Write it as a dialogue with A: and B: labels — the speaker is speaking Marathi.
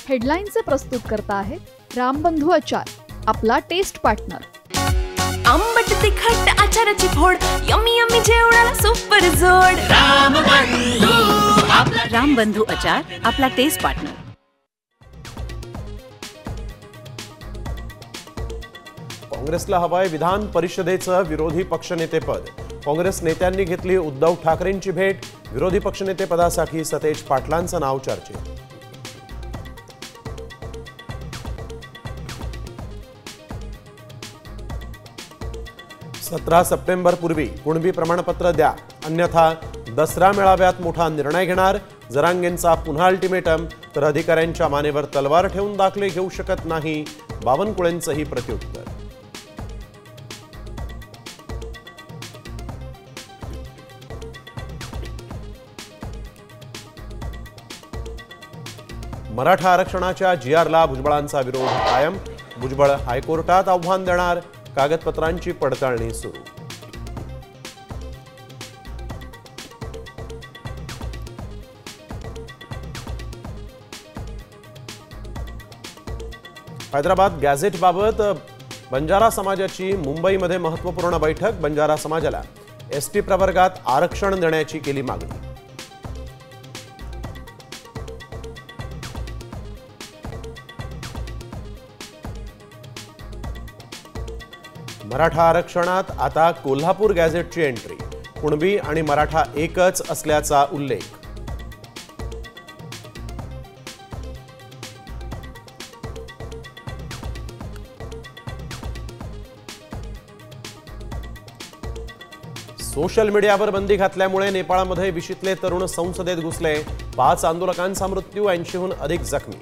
A: हेडलाईनचे प्रस्तुत करता आहेत रामबंधू आचार, आपला टेस्ट पार्टनर।
B: आंबट तिखट आचाराची फोड, यम्मी यम्मी जेवणाला सुपर जोड। रामबंधू आचार, आपला टेस्ट पार्टनर।
C: काँग्रेसला हवाय विधान परिषदेचं विरोधी पक्षनेतेपद। काँग्रेस नेत्यांनी घेतली उद्धव ठाकरेंची भेट। विरोधी पक्षनेतेपदासाठी सतेज पाटलांचं नाव चर्चेत। सतरा सप्टेंबर पूर्वी कुणबी प्रमाणपत्र द्या, अन्यथा दसरा मेळाव्यात मोठा निर्णय घेणार। जरांगेंचा पुन्हा अल्टिमेटम, तर अधिकाऱ्यांच्या मानेवर तलवार ठेवून दाखले घेऊ शकत नाही, बावनकुळेंचंही प्रत्युत्तर। मराठा आरक्षणाच्या जीआरला भुजबळांचा विरोध कायम। भुजबळ हायकोर्टात आव्हान देणार, कागदपत्रांची पडताळणी सुरू। हैदराबाद गॅझेटबाबत बंजारा समाजाची मुंबईमध्ये महत्त्वपूर्ण बैठक। बंजारा समाजाला एसटी प्रवर्गात आरक्षण देण्याची केली मागणी। मराठा आरक्षणात आता कोल्हापूर गॅझेटची एंट्री। कुणबी आणि मराठा एकच असल्याचा उल्लेख। सोशल मीडियावर बंदी घातल्यामुळे नेपाळमध्ये विशीतले तरुण संसदेत घुसले। 5 आंदोलकांचा मृत्यू, 80हून अधिक जखमी।